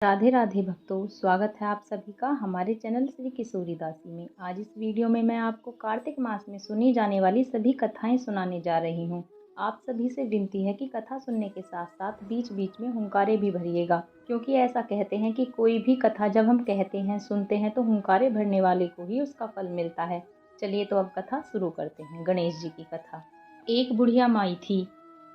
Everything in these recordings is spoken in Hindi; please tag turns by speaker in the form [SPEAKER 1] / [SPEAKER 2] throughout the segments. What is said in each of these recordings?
[SPEAKER 1] राधे राधे भक्तों, स्वागत है आप सभी का हमारे चैनल श्री किशोरी दासी में। आज इस वीडियो में मैं आपको कार्तिक मास में सुनी जाने वाली सभी कथाएं सुनाने जा रही हूं। आप सभी से विनती है कि कथा सुनने के साथ साथ बीच बीच में हुंकारे भी भरिएगा, क्योंकि ऐसा कहते हैं कि कोई भी कथा जब हम कहते हैं सुनते हैं तो हुंकारे भरने वाले को ही उसका फल मिलता है। चलिए तो अब कथा शुरू करते हैं। गणेश जी की कथा। एक बुढ़िया माई थी,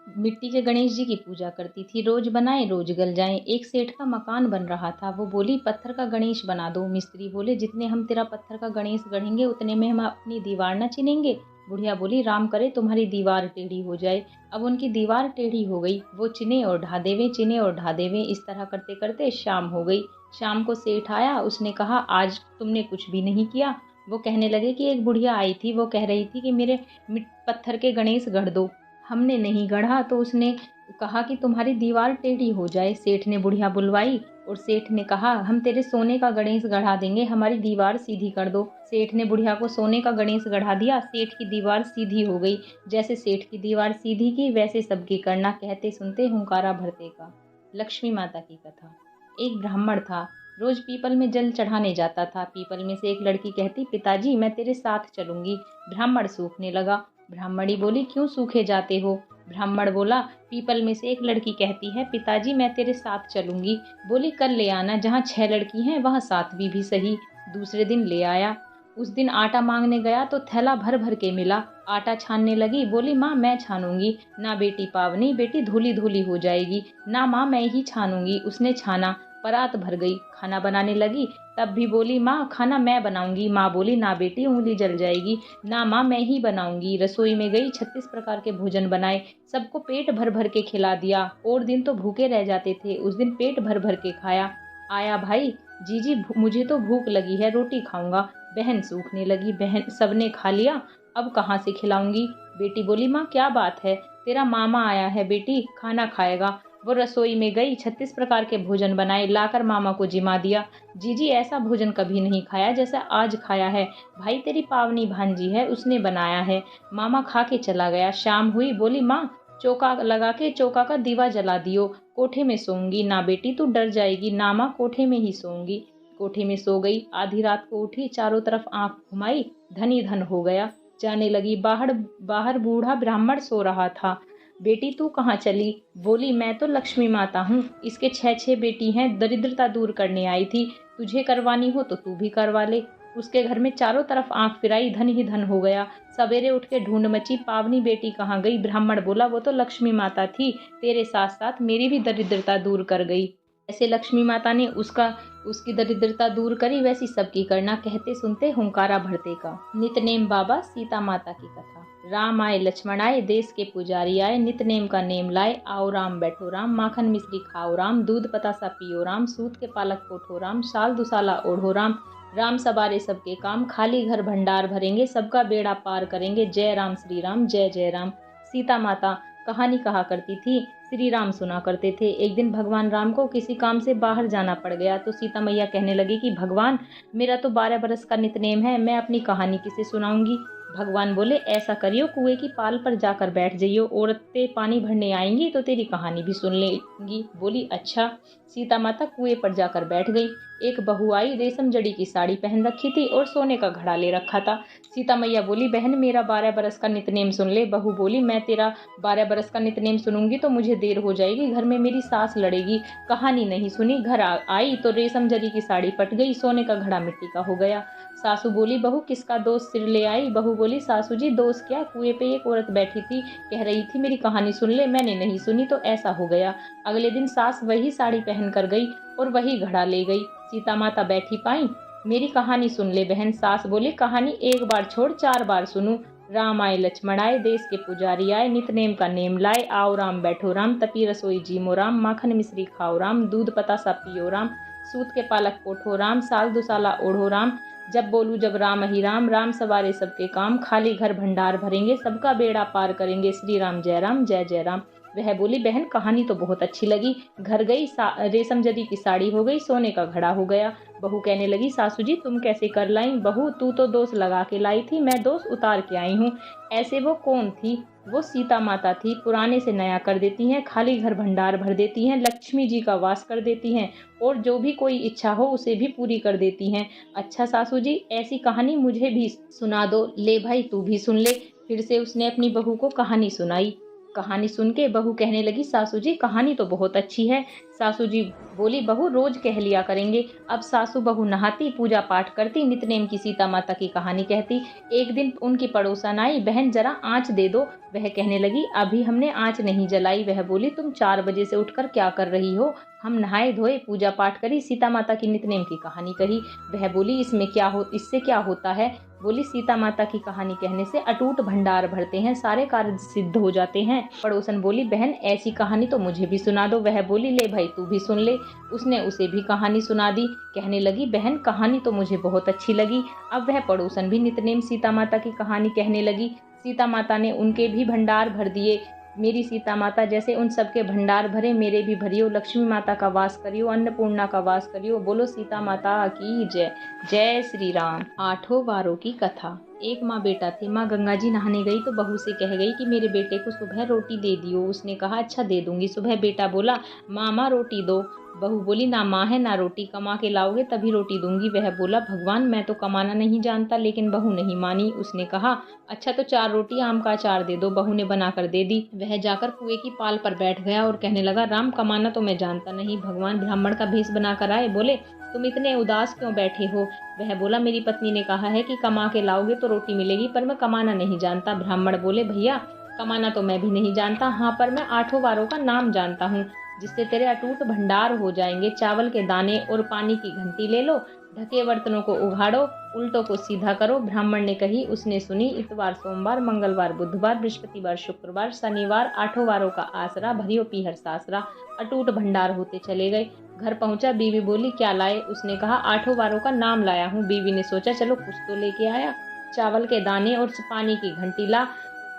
[SPEAKER 1] मिट्टी के गणेश जी की पूजा करती थी। रोज बनाए रोज गल जाए। एक सेठ का मकान बन रहा था। वो बोली, पत्थर का गणेश बना दो। मिस्त्री बोले, जितने हम तेरा पत्थर का गणेश गढ़ेंगे उतने में हम अपनी दीवार न चिनेंगे। बुढ़िया बोली, राम करे तुम्हारी दीवार टेढ़ी हो जाए। अब उनकी दीवार टेढ़ी हो गई। वो चिने और ढा देवे, चिने और ढा देवे। इस तरह करते करते शाम हो गई। शाम को सेठ आया। उसने कहा, आज तुमने कुछ भी नहीं किया। वो कहने लगे कि एक बुढ़िया आई थी, वो कह रही थी कि मेरे पत्थर के गणेश गढ़ दो। हमने नहीं गढ़ा तो उसने कहा कि तुम्हारी दीवार टेढ़ी हो जाए। सेठ ने बुढ़िया बुलवाई और सेठ ने कहा, हम तेरे सोने का गणेश गढ़ा देंगे, हमारी दीवार सीधी कर दो। सेठ ने बुढ़िया को सोने का गणेश गढ़ा दिया। सेठ की दीवार सीधी हो गई। जैसे सेठ की दीवार सीधी की वैसे सबकी करना। कहते सुनते हुंकारा भरते का। लक्ष्मी माता की कथा। एक ब्राह्मण था, रोज पीपल में जल चढ़ाने जाता था। पीपल में से एक लड़की कहती, पिताजी मैं तेरे साथ चलूंगी। ब्राह्मण सूखने लगा। ब्राह्मणी बोली, क्यों सूखे जाते हो? ब्राह्मण बोला, पीपल में से एक लड़की कहती है, पिताजी मैं तेरे साथ चलूंगी। बोली, कल ले आना, जहाँ 6 लड़की हैं वहाँ 7वीं भी सही। दूसरे दिन ले आया। उस दिन आटा मांगने गया तो थैला भर भर के मिला। आटा छानने लगी। बोली, माँ मैं छानूंगी। ना बेटी पावनी, बेटी धूली धूली हो जाएगी। ना माँ मैं ही छानूंगी। उसने छाना, परात भर गई। खाना बनाने लगी, तब भी बोली, माँ खाना मैं बनाऊंगी। माँ बोली, ना बेटी उंगली जल जाएगी। ना माँ मैं ही बनाऊंगी। रसोई में गई, 36 प्रकार के भोजन बनाए, सबको पेट भर भर के खिला दिया। और दिन तो भूखे रह जाते थे, उस दिन पेट भर भर के खाया। आया भाई, जीजी मुझे तो भूख लगी है, रोटी खाऊंगा। बहन सूखने लगी। बहन, सबने खा लिया, अब कहाँ से खिलाऊंगी? बेटी बोली, माँ क्या बात है, तेरा मामा आया है बेटी, खाना खाएगा। वो रसोई में गई, 36 प्रकार के भोजन बनाए, लाकर मामा को जिमा दिया। जीजी ऐसा भोजन कभी नहीं खाया जैसा आज खाया है। भाई तेरी पावनी भांजी है, उसने बनाया है। मामा खा के चला गया। शाम हुई। बोली, माँ चौका लगा के चौका का दीवा जला दियो, कोठे में सोऊंगी। ना बेटी तू डर जाएगी। ना माँ कोठे में ही सोऊंगी। कोठे में सो गई। आधी रात को उठी, चारों तरफ आंख घुमाई, धन ही धन हो गया। जाने लगी। बाहर बाहर बूढ़ा ब्राह्मण सो रहा था। बेटी तू कहाँ चली? बोली, मैं तो लक्ष्मी माता हूँ, इसके 6 बेटी हैं, दरिद्रता दूर करने आई थी। तुझे करवानी हो तो तू भी करवा ले। उसके घर में चारों तरफ आंख फिराई, धन ही धन हो गया। सवेरे उठ के ढूंढ मची, पावनी बेटी कहाँ गई? ब्राह्मण बोला, वो तो लक्ष्मी माता थी, तेरे साथ साथ मेरी भी दरिद्रता दूर कर गई। ऐसे लक्ष्मी माता ने उसकी दरिद्रता दूर करी, वैसी सबकी करना। कहते सुनते हुंकारा भरते का। नितनेम बाबा सीता माता की कथा। राम आए लक्ष्मण आए, देश के पुजारी आए, नितनेम का नेम लाए। आओ राम बैठो राम, माखन मिश्री खाओ राम, दूध पतासा पियो राम, सूत के पालक पोठो राम, शाल दुसाला ओढ़ो राम। राम सवारे सबके काम, खाली घर भंडार भरेंगे, सबका बेड़ा पार करेंगे। जय राम श्री राम, जय जय राम। सीता माता कहानी कहा करती थी, श्री राम सुना करते थे। एक दिन भगवान राम को किसी काम से बाहर जाना पड़ गया तो सीता मैया कहने लगी कि भगवान, मेरा तो 12 बरस का नितनेम है, मैं अपनी कहानी किसे सुनाऊंगी? भगवान बोले, ऐसा करियो, कुएं की पाल पर जाकर बैठ जाइयो, औरतें पानी भरने आएंगी तो तेरी कहानी भी सुन लेंगी। बोली, अच्छा। सीता माता कुएं पर जाकर बैठ गई। एक बहू आई, रेशम जड़ी की साड़ी पहन रखी थी और सोने का घड़ा ले रखा था। सीता मैया बोली, बहन मेरा 12 बरस का नितनेम सुन ले। बहू बोली, मैं तेरा 12 बरस का नितनेम सुनूंगी तो मुझे देर हो जाएगी, घर में मेरी सास लड़ेगी। कहानी नहीं सुनी, घर आई तो रेशम जरी की साड़ी पट गई, सोने का घड़ा मिट्टी का हो गया। सासू बोली, बहू किसका दोष सिर ले आई? बहू बोली, सासू जी दोष क्या, कुएं पे एक औरत बैठी थी, कह रही थी मेरी कहानी सुन ले, मैंने नहीं सुनी तो ऐसा हो गया। अगले दिन सास वही साड़ी पहन कर गई और वही घड़ा ले गई। सीता माता बैठी पाई, मेरी कहानी सुन ले बहन। सास बोली, कहानी एक बार छोड़ 4 बार सुनू। राम आए लक्ष्मण आए, देश के पुजारी आए, नितनेम का नेम लाए। आओ राम बैठो राम, तपी रसोई जीमो राम, माखन मिश्री खाओ राम, दूध पतासा पियो राम, सूत के पालक पोठो राम, साल दुसाला ओढ़ो राम। जब बोलू जब राम ही राम, राम सवारे सबके काम, खाली घर भंडार भरेंगे, सबका बेड़ा पार करेंगे। श्री राम जय राम, जय जय राम। वह बोली बहन कहानी तो बहुत अच्छी लगी। घर गई, रेशम जरी की साड़ी हो गई, सोने का घड़ा हो गया। बहू कहने लगी सासू जी तुम कैसे कर लाई? बहू तू तो दोष लगा के लाई थी, मैं दोष उतार के आई हूँ। ऐसे वो कौन थी? वो सीता माता थी, पुराने से नया कर देती हैं, खाली घर भंडार भर देती हैं, लक्ष्मी जी का वास कर देती हैं और जो भी कोई इच्छा हो उसे भी पूरी कर देती हैं। अच्छा सासू जी ऐसी कहानी मुझे भी सुना दो। ले भाई तू भी सुन ले। फिर से उसने अपनी बहू को कहानी सुनाई। कहानी सुन के बहू कहने लगी सासू जी कहानी तो बहुत अच्छी है। सासू जी बोली बहू रोज कह लिया करेंगे। अब सासू बहू नहाती, पूजा पाठ करती, नित्यनेम की सीता माता की कहानी कहती। एक दिन उनकी पड़ोसन आई, बहन जरा आँच दे दो। वह कहने लगी अभी हमने आँच नहीं जलाई। वह बोली तुम 4 बजे से उठकर क्या कर रही हो? हम नहाए धोए, पूजा पाठ करी, सीता माता की नित्यनेम की कहानी कही। वह बोली इससे क्या होता है? बोली सीता माता की कहानी कहने से अटूट भंडार भरते हैं, सारे कार्य सिद्ध हो जाते हैं। पड़ोसन बोली बहन ऐसी कहानी तो मुझे भी सुना दो। वह बोली ले भाई तू भी सुन ले। उसने उसे भी कहानी सुना दी। कहने लगी बहन कहानी तो मुझे बहुत अच्छी लगी। अब वह पड़ोसन भी नित्यनेम सीता माता की कहानी कहने लगी। सीता माता ने उनके भी भंडार भर दिए। मेरी सीता माता जैसे उन सबके भंडार भरे, मेरे भी भरियो। लक्ष्मी माता का वास करियो, अन्नपूर्णा का वास करियो। बोलो सीता माता की जय। जय श्री राम। 8 वारों की कथा। एक माँ बेटा थे। माँ गंगा जी नहाने गई तो बहू से कह गई कि मेरे बेटे को सुबह रोटी दे दियो। उसने कहा अच्छा दे दूंगी। सुबह बेटा बोला माँ रोटी दो। बहू बोली ना माँ है ना रोटी, कमा के लाओगे तभी रोटी दूंगी। वह बोला भगवान मैं तो कमाना नहीं जानता। लेकिन बहू नहीं मानी। उसने कहा अच्छा तो 4 रोटी आम का अचार दे दो। बहू ने बनाकर दे दी। वह जाकर कुएं की पाल पर बैठ गया और कहने लगा राम कमाना तो मैं जानता नहीं, भगवान ब्राह्मण का भेष बनाकर आए। बोले तुम इतने उदास क्यों बैठे हो? वह बोला मेरी पत्नी ने कहा है कि कमा के लाओगे तो रोटी मिलेगी, पर मैं कमाना नहीं जानता। ब्राह्मण बोले भैया कमाना तो मैं भी नहीं जानता, हाँ पर मैं 8 वारों का नाम जानता हूँ जिससे तेरे अटूट भंडार हो जाएंगे। चावल के दाने और पानी की घंटी ले लो, ढके बर्तनों को उघाड़ो, उल्टों को सीधा करो। ब्राह्मण ने कही, उसने सुनी। इतवार, सोमवार, मंगलवार, बुधवार, बृहस्पतिवार, शुक्रवार, शनिवार 8 वारों का आसरा, भरियो पीहर सासरा। अटूट भंडार होते चले गए। घर पहुंचा, बीवी बोली क्या लाए? उसने कहा 8 वारों का नाम लाया हूँ। बीवी ने सोचा चलो कुछ तो लेके आया। चावल के दाने और पानी की घंटी ला,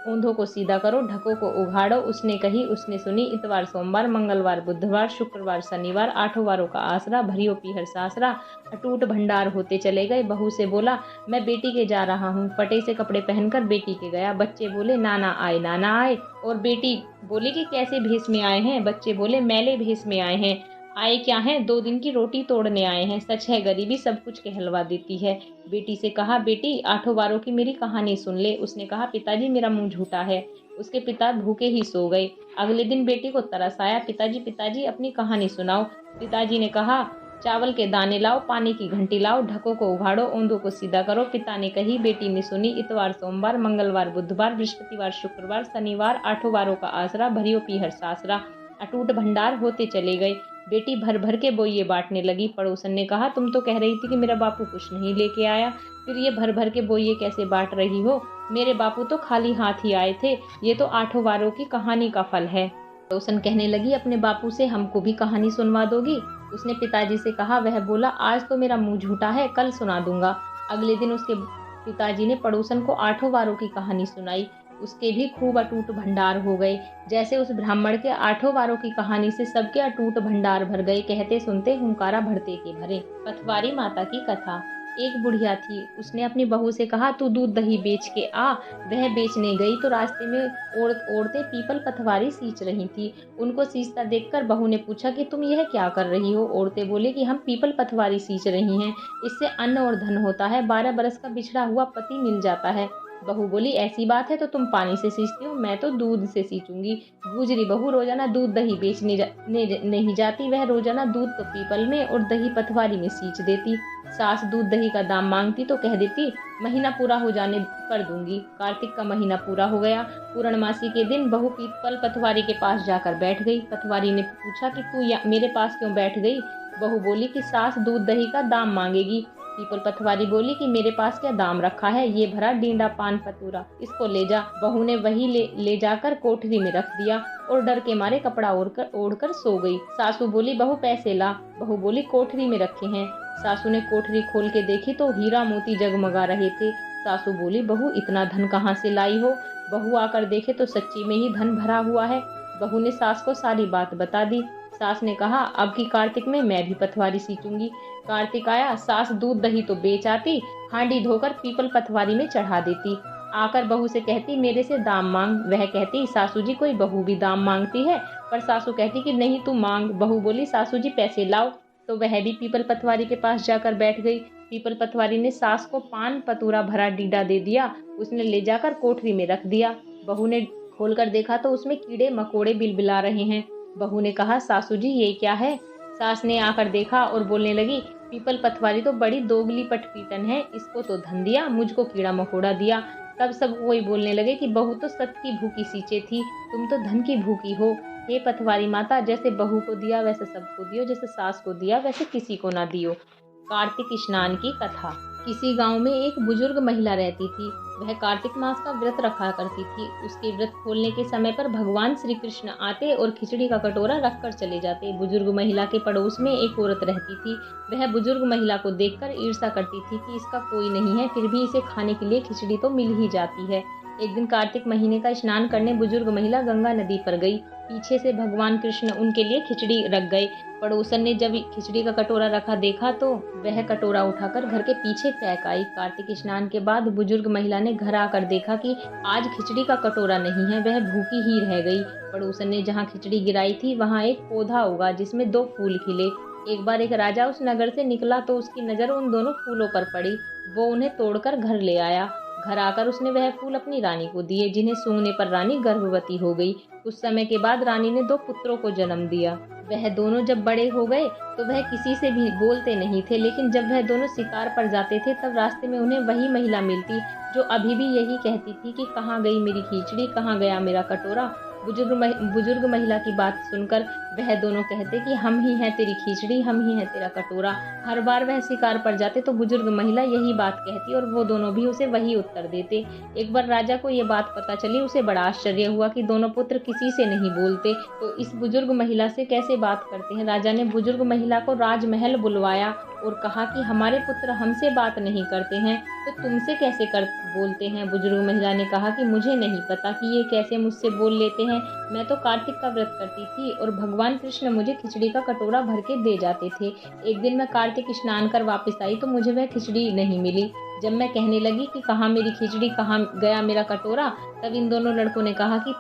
[SPEAKER 1] ऊंधों को सीधा करो, ढकों को उघाड़ो। उसने कही, उसने सुनी। इतवार, सोमवार, मंगलवार, बुधवार, शुक्रवार, शनिवार 8 वारों का आसरा, भरियो पीहर सासरा। अटूट भंडार होते चले गए। बहू से बोला मैं बेटी के जा रहा हूँ। फटे से कपड़े पहनकर बेटी के गया। बच्चे बोले नाना आए नाना आए। और बेटी बोली कि कैसे भेष में आए हैं? बच्चे बोले मैले भेष में आए हैं। आए क्या हैं? 2 दिन की रोटी तोड़ने आए हैं। सच है गरीबी सब कुछ कहलवा देती है। बेटी से कहा बेटी 8 वारों की मेरी कहानी सुन ले। उसने कहा पिताजी मेरा मुंह झूठा है। उसके पिता भूखे ही सो गए। अगले दिन बेटी को तरस आया, पिताजी पिताजी अपनी कहानी सुनाओ। पिताजी ने कहा चावल के दाने लाओ, पानी की घंटी लाओ, ढकों को उघाड़ो, ऊंधों को सीधा करो। पिता ने कही, बेटी ने सुनी। इतवार, सोमवार, मंगलवार, बुधवार, बृहस्पतिवार, शुक्रवार, शनिवार 8 वारों का आसरा, भरियो पीहर सासरा। अटूट भंडार होते चले गए। बेटी भर भर के बोइये बांटने लगी। पड़ोसन ने कहा तुम तो कह रही थी कि मेरा बापू कुछ नहीं लेके आया, फिर ये भर भर के बोइये कैसे बांट रही हो? मेरे बापू तो खाली हाथ ही आए थे। ये तो 8 वारों की कहानी का फल है। पड़ोसन कहने लगी अपने बापू से हमको भी कहानी सुनवा दोगी? उसने पिताजी से कहा। वह बोला आज तो मेरा मुंह झूठा है, कल सुना दूंगा। अगले दिन उसके पिताजी ने पड़ोसन को 8 वारों की कहानी सुनाई। उसके भी खूब अटूट भंडार हो गए। जैसे उस ब्राह्मण के 8 वारों की कहानी से सबके अटूट भंडार भर गए। कहते सुनते हुंकारा भरते के भरे। पथवारी माता की कथा। एक बुढ़िया थी। उसने अपनी बहू से कहा तू दूध दही बेच के आ। वह बेचने गई तो रास्ते में औरतें पीपल पथवारी सींच रही थी। उनको सींचता देखकर बहू ने पूछा कि तुम यह क्या कर रही हो? औरतें बोले कि हम पीपल पथवारी सींच रही हैं, इससे अन्न और धन होता है, 12 बरस का बिछड़ा हुआ पति मिल जाता है। बहू बोली ऐसी बात है तो तुम पानी से सींचती हो, मैं तो दूध से सींचूंगी। गुजरी बहू रोजाना दूध दही बेचने नहीं जाती। वह रोजाना दूध तो पीपल में और दही पथवारी में सींच देती। सास दूध दही का दाम मांगती तो कह देती महीना पूरा हो जाने कर दूंगी। कार्तिक का महीना पूरा हो गया। पूर्णमासी के दिन बहू पीपल पथवारी के पास जाकर बैठ गई। पथवारी ने पूछा कि तू मेरे पास क्यों बैठ गई? बहू बोली कि सास दूध दही का दाम मांगेगी। पीपल पथवारी बोली कि मेरे पास क्या दाम रखा है, ये भरा डींडा पान पतूरा, इसको ले जा। बहू ने वही ले जाकर कोठरी में रख दिया और डर के मारे कपड़ा ओढ़कर सो गई। सासू बोली बहू पैसे ला। बहू बोली कोठरी में रखे हैं। सासू ने कोठरी खोल के देखी तो हीरा मोती जगमगा रहे थे। सासू बोली बहू इतना धन कहाँ से लाई हो? बहू आकर देखे तो सच्ची में ही धन भरा हुआ है। बहू ने सास को सारी बात बता दी। सास ने कहा, अब की कार्तिक में मैं भी पथवारी सींचूंगी। कार्तिक आया, सास दूध दही तो बेच आती, हांडी धोकर पीपल पथवारी में चढ़ा देती। आकर बहू से कहती, मेरे से दाम मांग। वह कहती, सासू जी कोई बहू भी दाम मांगती है? पर सासू कहती कि नहीं तू मांग। बहू बोली, सासू जी पैसे लाओ। तो वह भी पीपल पथवारी के पास जाकर बैठ गई। पीपल पथवारी ने सास को पान पतूरा भरा डीडा दे दिया। उसने ले जाकर कोठरी में रख दिया। बहू ने खोलकर देखा तो उसमें कीड़े मकोड़े बिलबिला रहे हैं। बहू ने कहा, सासू जी ये क्या है? सास ने आकर देखा और बोलने लगी, पीपल पथवारी तो बड़ी दोगली पटपीटन है, इसको तो धन दिया, मुझको कीड़ा मकोड़ा दिया। तब सब कोई बोलने लगे कि बहू तो सत की भूखी सींचे थी, तुम तो धन की भूखी हो। हे पथवारी माता, जैसे बहू को दिया वैसे सबको दियो, जैसे सास को दिया वैसे किसी को ना दियो। कार्तिक स्नान की कथा। किसी गांव में एक बुजुर्ग महिला रहती थी। वह कार्तिक मास का व्रत रखा करती थी। उसके व्रत खोलने के समय पर भगवान श्री कृष्ण आते और खिचड़ी का कटोरा रखकर चले जाते। बुजुर्ग महिला के पड़ोस में एक औरत रहती थी। वह बुजुर्ग महिला को देखकर ईर्ष्या करती थी कि इसका कोई नहीं है, फिर भी इसे खाने के लिए खिचड़ी तो मिल ही जाती है। एक दिन कार्तिक महीने का स्नान करने बुजुर्ग महिला गंगा नदी पर गई। पीछे से भगवान कृष्ण उनके लिए खिचड़ी रख गए। पड़ोसन ने जब खिचड़ी का कटोरा रखा देखा तो वह कटोरा उठाकर घर के पीछे फेंक आई। कार्तिक स्नान के बाद बुजुर्ग महिला ने घर आकर देखा कि आज खिचड़ी का कटोरा नहीं है, वह भूखी ही रह गई। पड़ोसन ने जहाँ खिचड़ी गिराई थी वहाँ एक पौधा उगा जिसमें 2 फूल खिले। एक बार एक राजा उस नगर से निकला तो उसकी नजर उन दोनों फूलों पर पड़ी। वो उन्हें तोड़कर घर ले आया। घर आकर उसने वह फूल अपनी रानी को दिए, जिन्हें सूंघने पर रानी गर्भवती हो गई। कुछ समय के बाद रानी ने 2 पुत्रों को जन्म दिया। वह दोनों जब बड़े हो गए तो वह किसी से भी बोलते नहीं थे, लेकिन जब वह दोनों शिकार पर जाते थे तब रास्ते में उन्हें वही महिला मिलती जो अभी भी यही कहती थी कि कहाँ गई मेरी खिचड़ी, कहाँ गया मेरा कटोरा। बुजुर्ग महिला की बात सुनकर वह दोनों कहते कि हम ही हैं तेरी खिचड़ी, हम ही हैं तेरा कटोरा। हर बार वह शिकार पर जाते तो बुजुर्ग महिला यही बात कहती और वो दोनों भी उसे वही उत्तर देते। एक बार राजा को ये बात पता चली, उसे बड़ा आश्चर्य हुआ कि दोनों पुत्र किसी से नहीं बोलते, तो इस बुजुर्ग महिला से कैसे बात करते हैं। राजा ने बुजुर्ग महिला को राजमहल बुलवाया और कहा कि हमारे पुत्र हमसे बात नहीं करते हैं तो तुमसे कैसे बोलते हैं। बुजुर्ग महिला ने कहा कि मुझे नहीं पता कि ये कैसे मुझसे बोल लेते हैं। मैं तो कार्तिक का व्रत करती थी और भगवान कृष्ण मुझे खिचड़ी का कटोरा भर के दे जाते थे। एक दिन मैं कार्तिक स्नान कर वापस आई तो मुझे वह खिचड़ी नहीं मिली। जब मैं कहने लगी कि कहाँ मेरी खिचड़ी, कहाँ गया मेरा कटोरा, तब इन दोनों लड़कों ने कहा कि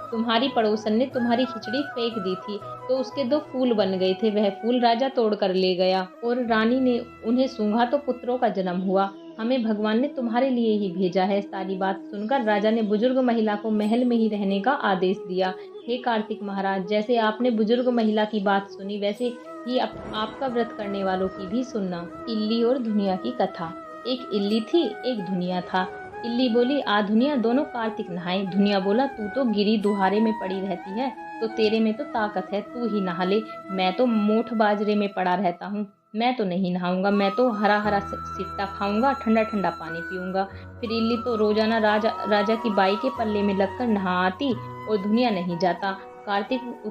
[SPEAKER 1] तुम्हारी पड़ोसन ने तुम्हारी खिचड़ी फेंक दी थी तो उसके 2 फूल बन गए थे। वह फूल राजा तोड़कर ले गया और रानी ने उन्हें सूंघा तो पुत्रों का जन्म हुआ। हमें भगवान ने तुम्हारे लिए ही भेजा है। सारी बात सुनकर राजा ने बुजुर्ग महिला को महल में ही रहने का आदेश दिया। हे कार्तिक महाराज, जैसे आपने बुजुर्ग महिला की बात सुनी वैसे ही आपका व्रत करने वालों की भी सुनना। इल्ली और धुनिया की कथा। एक इल्ली थी, एक धुनिया था। इल्ली बोली, आ धुनिया, दोनों कार्तिक नहाए। धुनिया बोला, तू तो गिरी दुहारे में पड़ी रहती है तो तेरे में तो ताकत है, तू ही नहा ले। मैं तो मोठ बाजरे में पड़ा रहता हूँ, मैं तो नहीं नहाऊंगा। मैं तो हरा हरा सिट्टा खाऊंगा, ठंडा ठंडा पानी पीऊंगा। फिर इल्ली तो रोजाना राजा की बाई के पल्ले में लगकर नहा आती और धुनिया नहीं जाता। कार्तिक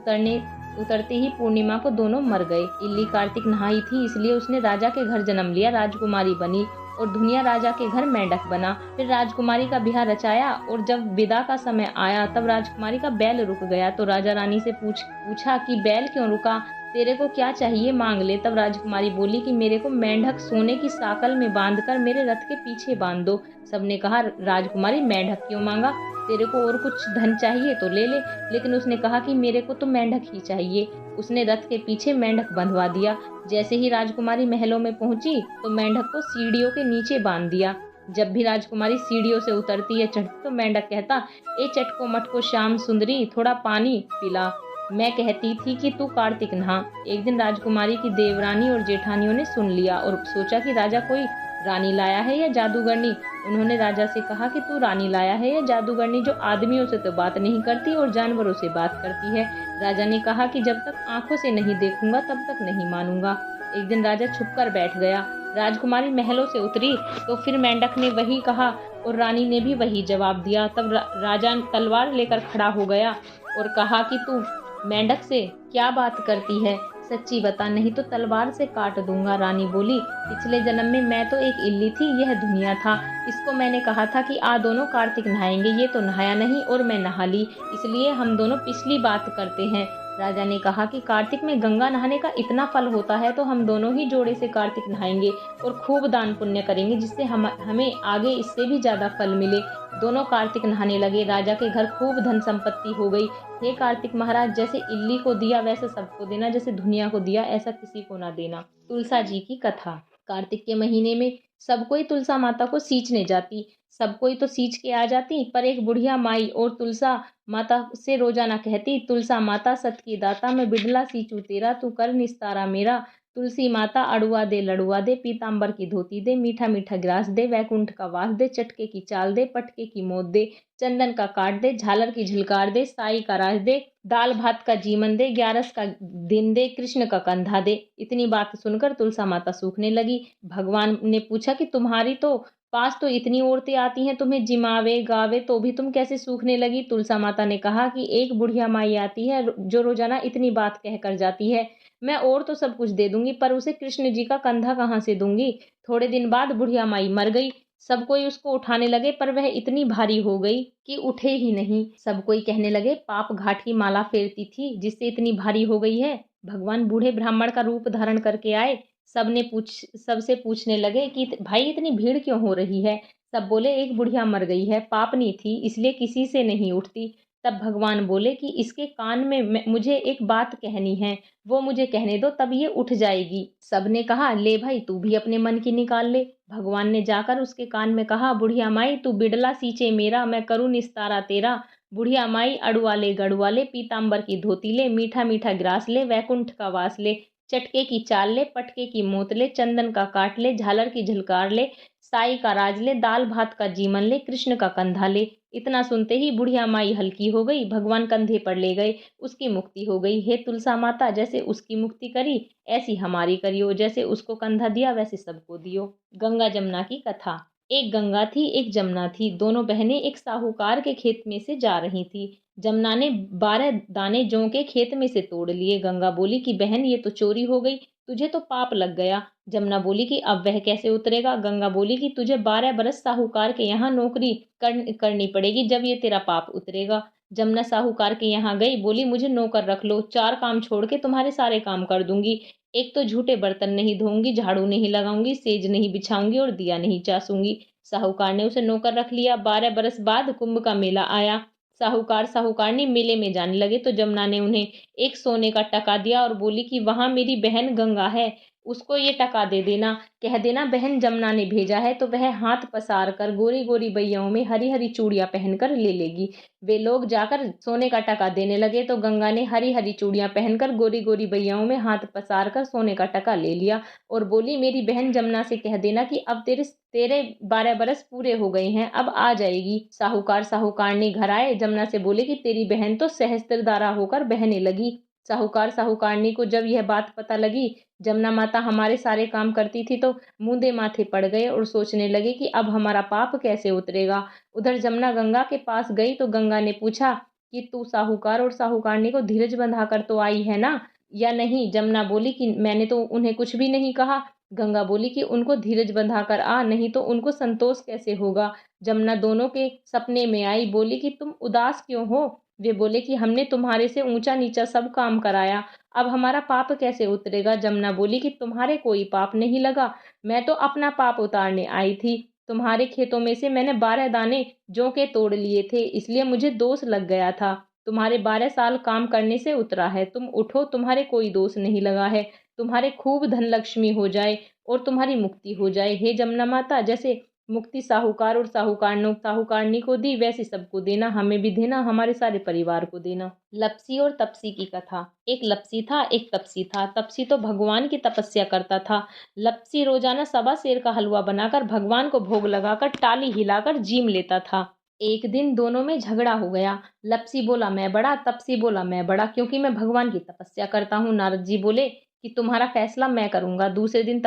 [SPEAKER 1] उतरते ही पूर्णिमा को दोनों मर गए। इल्ली कार्तिक नहाई थी इसलिए उसने राजा के घर जन्म लिया, राजकुमारी बनी, और धुनिया राजा के घर मेंढक बना। फिर राजकुमारी का ब्याह रचाया और जब विदा का समय आया तब राजकुमारी का बैल रुक गया तो राजा रानी से पूछा कि बैल क्यों रुका, तेरे को क्या चाहिए मांग ले। तब राजकुमारी बोली कि मेरे को मेंढक सोने की साकल में बांधकर मेरे रथ के पीछे बांध दो। सबने कहा, राजकुमारी मेंढक क्यों मांगा, तेरे को और कुछ धन चाहिए तो ले ले। लेकिन उसने कहा कि मेरे को तो मेंढक ही चाहिए। उसने रथ के पीछे मेंढक बंधवा दिया। जैसे ही राजकुमारी महलों में पहुंची तो मेंढक को सीढ़ियों के नीचे बांध दिया। जब भी राजकुमारी सीढ़ियों से उतरती या चढ़ती तो मेंढक कहता, ए चटको मटको श्याम सुंदरी, थोड़ा पानी पिला, मैं कहती थी कि तू कार्तिक नहा। एक दिन राजकुमारी की देवरानी और जेठानियों ने सुन लिया और सोचा कि राजा कोई रानी लाया है या जादूगरनी। उन्होंने राजा से कहा कि तू रानी लाया है या जादूगरनी जो आदमियों से तो बात नहीं करती और जानवरों से बात करती है। राजा ने कहा कि जब तक आंखों से नहीं देखूंगा तब तक नहीं मानूंगा। एक दिन राजा छुपकर बैठ गया। राजकुमारी महलों से उतरी तो फिर मेंढक ने वही कहा और रानी ने भी वही जवाब दिया। तब राजा तलवार लेकर खड़ा हो गया और कहा कि तू मेंढक से क्या बात करती है, सच्ची बता, नहीं तो तलवार से काट दूंगा। रानी बोली, पिछले जन्म में मैं तो एक इल्ली थी, यह दुनिया था। इसको मैंने कहा था कि आ दोनों कार्तिक नहाएंगे, ये तो नहाया नहीं और मैं नहा ली, इसलिए हम दोनों पिछली बात करते हैं। राजा ने कहा कि कार्तिक में गंगा नहाने का इतना फल होता है तो हम दोनों ही जोड़े से कार्तिक नहाएंगे और खूब दान पुण्य करेंगे, जिससे हमें आगे इससे भी ज्यादा फल मिले। दोनों कार्तिक नहाने लगे। राजा के घर खूब धन संपत्ति हो गई। हे कार्तिक महाराज, जैसे इल्ली को दिया वैसे सबको देना, जैसे दुनिया को दिया ऐसा किसी को ना देना। तुलसा जी की कथा। कार्तिक के महीने में सब कोई तुलसा माता को सींचने जाती। सब कोई तो सींच के आ जाती, पर एक बुढ़िया माई और तुलसा माता से रोजाना कहती, तुलसा माता सत की दाता, मैं बिडला सींचू तेरा, तू कर निस्तारा मेरा। तुलसी माता अड़ुआ दे लड़ुआ दे, पीताम्बर की धोती दे, मीठा मीठा गिलास दे, वैकुंठ का वास दे, चटके की चाल दे, पटके की मोद दे, चंदन का काट दे, झालर की झिलकार दे, साई का राज दे, दाल भात का जीवन दे, ग्यारस का दिन दे, कृष्ण का कंधा दे। इतनी बात सुनकर तुलसा माता सूखने लगी। भगवान ने पूछा कि तुम्हारी तो पास तो इतनी औरतें आती हैं, तुम्हें जिमावे गावे तो भी तुम कैसे सूखने लगी। तुलसा माता ने कहा कि एक बुढ़िया माई आती है जो रोजाना इतनी बात कह कर जाती है। मैं और तो सब कुछ दे दूंगी, पर उसे कृष्ण जी का कंधा कहाँ से दूंगी। थोड़े दिन बाद बुढ़िया माई मर गई। सब कोई उसको उठाने लगे, पर वह इतनी भारी हो गई कि उठे ही नहीं। सब कोई कहने लगे, पाप घाट की माला फेरती थी जिससे इतनी भारी हो गई है। भगवान बूढ़े ब्राह्मण का रूप धारण करके आए। सबसे पूछने लगे कि भाई इतनी भीड़ क्यों हो रही है। सब बोले, एक बुढ़िया मर गई है, पापनी थी इसलिए किसी से नहीं उठती। तब भगवान बोले कि इसके कान में मुझे एक बात कहनी है, वो मुझे कहने दो, तब ये उठ जाएगी। सबने कहा, ले भाई तू भी अपने मन की निकाल ले। भगवान ने जाकर उसके कान में कहा, बुढ़िया माई तू बिड़ला सींचे मेरा, मैं करूँ निस्तारा तेरा। बुढ़िया माई अड़ुआ ले गड़ुआ ले, पीताम्बर की धोती ले, मीठा मीठा ग्रास ले, वैकुंठ का वास ले, चटके की चाल ले, पटके की मोत ले, चंदन का काट ले, झालर की झलकार ले, साई का राज ले, दाल भात का जीवन ले, कृष्ण का कंधा ले। इतना सुनते ही बुढ़िया माई हल्की हो गई। भगवान कंधे पर ले गए, उसकी मुक्ति हो गई। हे तुलसा माता, जैसे उसकी मुक्ति करी ऐसी हमारी करियो, जैसे उसको कंधा दिया वैसे सबको दियो। गंगा जमुना की कथा। एक गंगा थी, एक जमुना थी। दोनों बहनें एक साहूकार के खेत में से जा रही थी। जमुना ने 12 दाने जौ के खेत में से तोड़ लिए। गंगा बोली कि बहन ये तो चोरी हो गई, तुझे तो पाप लग गया। जमुना बोली कि अब वह कैसे उतरेगा। गंगा बोली कि तुझे 12 बरस साहूकार के यहाँ नौकरी करनी पड़ेगी, जब ये तेरा पाप उतरेगा। जमुना साहूकार के यहाँ गई, बोली मुझे नौकर रख लो, 4 काम छोड़ के तुम्हारे सारे काम कर दूंगी। एक तो झूठे बर्तन नहीं धोऊंगी, झाड़ू नहीं लगाऊंगी, सेज नहीं बिछाऊंगी और दिया नहीं चासूंगी। साहूकार ने उसे नौकर रख लिया। 12 बरस बाद कुंभ का मेला आया। साहूकार साहूकारनी मेले में जाने लगे तो जमुना ने उन्हें एक सोने का टका दिया और बोली कि वहां मेरी बहन गंगा है, उसको ये टका दे देना। कह देना बहन जमुना ने भेजा है, तो वह हाथ पसार कर गोरी गोरी बैयाओं में हरी हरी चूड़ियां पहनकर ले लेगी। वे लोग जाकर सोने का टका देने लगे तो गंगा ने हरी हरी चूड़ियां पहनकर गोरी गोरी बैयाओं में हाथ पसार कर सोने का टका ले लिया और बोली, मेरी बहन जमुना से कह देना कि अब तेरे 12 बरस पूरे हो गए हैं, अब आ जाएगी। साहूकार साहूकारनी घर आए। जमुना से बोले कि तेरी बहन तो सहस्त्रधारा होकर बहने लगी। साहूकार साहूकारनी को जब यह बात पता लगी, जमुना माता हमारे सारे काम करती थी, तो मूंदे माथे पड़ गए और सोचने लगे कि अब हमारा पाप कैसे उतरेगा। उधर जमुना गंगा के पास गई तो गंगा ने पूछा कि तू साहूकार और साहूकारनी को धीरज बंधा कर तो आई है ना, या नहीं। जमुना बोली कि मैंने तो उन्हें कुछ भी नहीं कहा। गंगा बोली कि उनको धीरज बंधा कर आ, नहीं तो उनको संतोष कैसे होगा। जमुना दोनों के सपने में आई, बोली कि तुम उदास क्यों हो। वे बोले कि हमने तुम्हारे से ऊंचा नीचा सब काम कराया, अब हमारा पाप कैसे उतरेगा। जमुना बोली कि तुम्हारे कोई पाप नहीं लगा, मैं तो अपना पाप उतारने आई थी। तुम्हारे खेतों में से मैंने 12 दाने जौ के तोड़ लिए थे, इसलिए मुझे दोष लग गया था। तुम्हारे 12 साल काम करने से उतरा है, तुम उठो, तुम्हारे कोई दोष नहीं लगा है। तुम्हारे खूब धन लक्ष्मी हो जाए और तुम्हारी मुक्ति हो जाए। हे जमुना माता, जैसे मुक्ति साहूकार और साहूकारनी को दी, वैसे सबको देना, हमें भी देना, हमारे सारे परिवार को देना। लपसी और तपसी की कथा। एक लपसी था, एक तपसी था। तपसी तो भगवान की तपस्या करता था। लपसी रोजाना 1.25 सेर का हलवा बनाकर भगवान को भोग लगाकर टाली हिलाकर जीम लेता था। एक दिन दोनों में झगड़ा हो गया। लपसी बोला मैं बड़ा, तपसी बोला मैं बड़ा, क्योंकि मैं भगवान की तपस्या करता हूँ। नारद जी बोले कि तुम्हारा फैसला मैं करूंगा। दूसरे दिन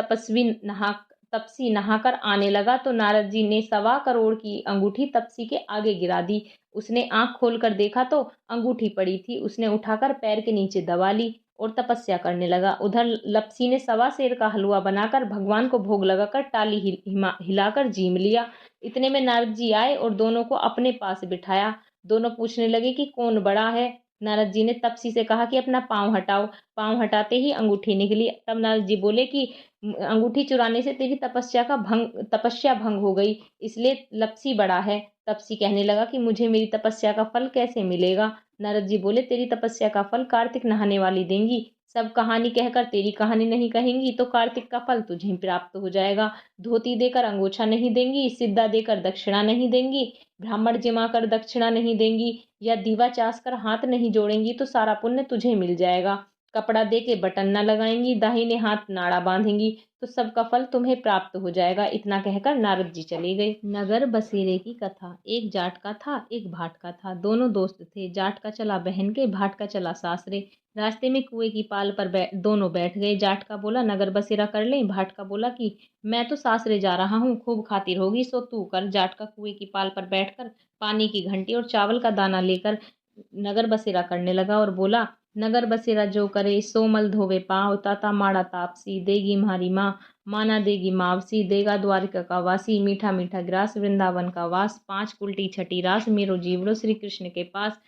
[SPEAKER 1] तपसी नहाकर आने लगा तो नारद जी ने 1.25 करोड़ की अंगूठी तपसी के आगे गिरा दी। उसने आंख खोलकर देखा तो अंगूठी पड़ी थी। उसने उठाकर पैर के नीचे दबा ली। और तपस्या करने लगा। उधर लपसी ने सवा सेर का हलवा बनाकर भगवान को भोग लगाकर टाली हिलाकर जीम लिया। इतने में नारद जी आए और दोनों को अपने पास बिठाया। दोनों पूछने लगे कि कौन बड़ा है। नारद जी ने तपसी से कहा कि अपना पाँव हटाओ। पाँव हटाते ही अंगूठी निकली। तब नारद जी बोले कि अंगूठी चुराने से तेरी तपस्या भंग हो गई, इसलिए लपसी बड़ा है। तपसी कहने लगा कि मुझे मेरी तपस्या का फल कैसे मिलेगा। नारद जी बोले तेरी तपस्या का फल कार्तिक नहाने वाली देंगी। सब कहानी कहकर तेरी कहानी नहीं कहेंगी तो कार्तिक का फल तुझे प्राप्त हो जाएगा। धोती देकर अंगोछा नहीं देंगी, सिद्धा देकर दक्षिणा नहीं देंगी, ब्राह्मण जिमा कर दक्षिणा नहीं देंगी, या दीवा चास कर हाथ नहीं जोड़ेंगी तो सारा पुण्य तुझे मिल जाएगा। कपड़ा दे के बटन न लगाएंगी, दाहिने हाथ नाड़ा बांधेंगी तो सबका फल तुम्हें प्राप्त हो जाएगा। इतना कहकर नारद जी चले गए। नगर बसेरे की कथा। एक जाट का था, एक भाट का था। दोनों दोस्त थे। जाट का चला बहन के, भाट का चला सासरे। रास्ते में कुएं की पाल पर दोनों बैठ गए। जाट का बोला नगर बसेरा कर लें। भाट का बोला कि मैं तो सासरे जा रहा हूँ, खूब खातिर होगी सो तू कर। जाट का कुएं की पाल पर बैठकर पानी की घंटी और चावल का दाना लेकर नगर बसेरा करने लगा और बोला नगर बसेरा जो करे सो मल धोवे पाँव, ताता माड़ा तापसी देगी म्हारी माँ, माना देगी मावसी, देगा द्वारिका का वासी, मीठा मीठा ग्रास वृंदावन का वास, पाँच उल्टी छठी रास मेरो जीवड़ो श्री कृष्ण के पास,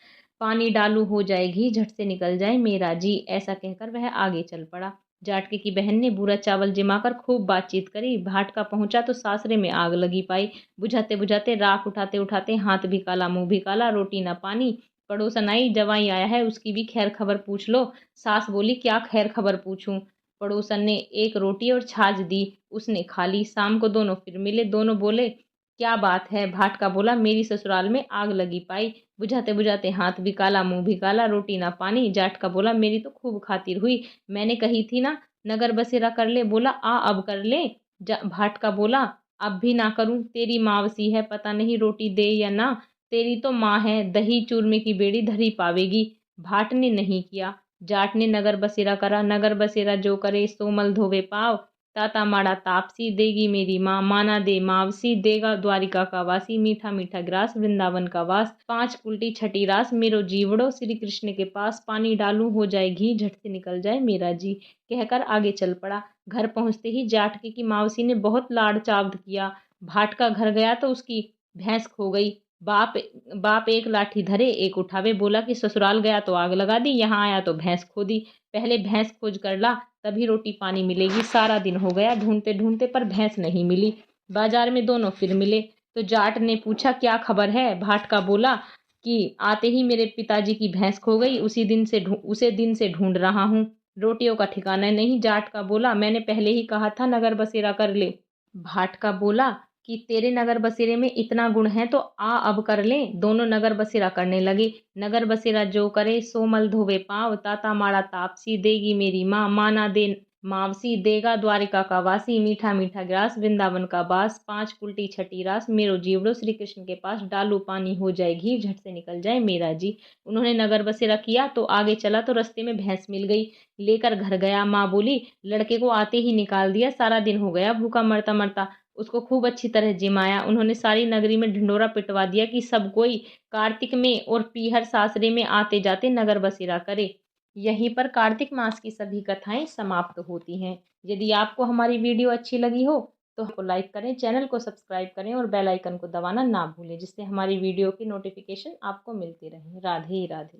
[SPEAKER 1] पानी डालू हो जाए घी झट से निकल जाए मेरा जी। ऐसा कहकर वह आगे चल पड़ा। जाटके की बहन ने बुरा चावल जमाकर खूब बातचीत करी। भाट का पहुंचा तो सासरे में आग लगी पाई। बुझाते बुझाते राख उठाते उठाते हाथ भी काला मुंह भी काला, रोटी ना पानी। पड़ोसन आई, जवाई आया है उसकी भी खैर खबर पूछ लो। सास बोली क्या खैर खबर पूछूं। पड़ोसन ने एक रोटी और छाछ दी, उसने खा ली। शाम को दोनों फिर मिले। दोनों बोले क्या बात है। भाट का बोला मेरी ससुराल में आग लगी पाई, बुझाते बुझाते हाथ भी काला मुंह भी काला, रोटी ना पानी। जाट का बोला मेरी तो खूब खातिर हुई, मैंने कही थी ना नगर बसेरा कर ले। बोला आ अब कर ले। भाट का बोला अब भी ना करूं, तेरी मावसी है, पता नहीं रोटी दे या ना। तेरी तो माँ है, दही चूरमे की बेड़ी धरी पावेगी। भाट ने नहीं किया। जाट ने नगर बसेरा करा। नगर बसेरा जो करे सोमल धोवे पाव, ताता माड़ा तापसी देगी मेरी माँ, माना दे मावसी, देगा द्वारिका का वासी, मीठा मीठा ग्रास वृंदावन का वास, पांच उल्टी छठी रास मेरो जीवड़ो श्री कृष्ण के पास, पानी डालू हो जाए घी झट से निकल जाए मेरा जी। कहकर आगे चल पड़ा। घर पहुंचते ही जाटके की मावसी ने बहुत लाड़ चाव्द किया। भाट का घर गया तो उसकी भैंस खो गई। बाप बाप एक लाठी धरे एक उठावे। बोला कि ससुराल गया तो आग लगा दी, यहाँ आया तो भैंस खो दी। पहले भैंस खोज कर ला तभी रोटी पानी मिलेगी। सारा दिन हो गया ढूंढते ढूंढते पर भैंस नहीं मिली। बाजार में दोनों फिर मिले तो जाट ने पूछा क्या खबर है। भाट का बोला कि आते ही मेरे पिताजी की भैंस खो गई, उसे दिन से ढूंढ रहा हूँ, रोटियों का ठिकाना नहीं। जाट का बोला मैंने पहले ही कहा था नगर बसेरा कर ले। भाट का बोला कि तेरे नगर बसेरे में इतना गुण है तो आ अब कर लें। दोनों नगर बसेरा करने लगे। नगर बसेरा जो करे सोमल धोवे पाँव, ताता माड़ा तापसी देगी मेरी माँ, माना दे मावसी, देगा द्वारिका का वासी, मीठा मीठा ग्रास वृंदावन का बास, पांच उल्टी छठी रास मेरो जीवड़ो श्री कृष्ण के पास, डालू पानी हो जाए घी झट से निकल जाए मेरा जी। उन्होंने नगर बसेरा किया तो आगे चला तो रास्ते में भैंस मिल गई। लेकर घर गया। माँ बोली लड़के को आते ही निकाल दिया, सारा दिन हो गया भूखा मरता मरता। उसको खूब अच्छी तरह जिमाया। उन्होंने सारी नगरी में ढिंडोरा पिटवा दिया कि सब कोई कार्तिक में और पीहर सासरे में आते जाते नगर बसेरा करे। यहीं पर कार्तिक मास की सभी कथाएं समाप्त होती हैं। यदि आपको हमारी वीडियो अच्छी लगी हो तो हमको लाइक करें, चैनल को सब्सक्राइब करें और बेल आइकन को दबाना ना भूलें, जिससे हमारी वीडियो की नोटिफिकेशन आपको मिलती रहे। राधे राधे।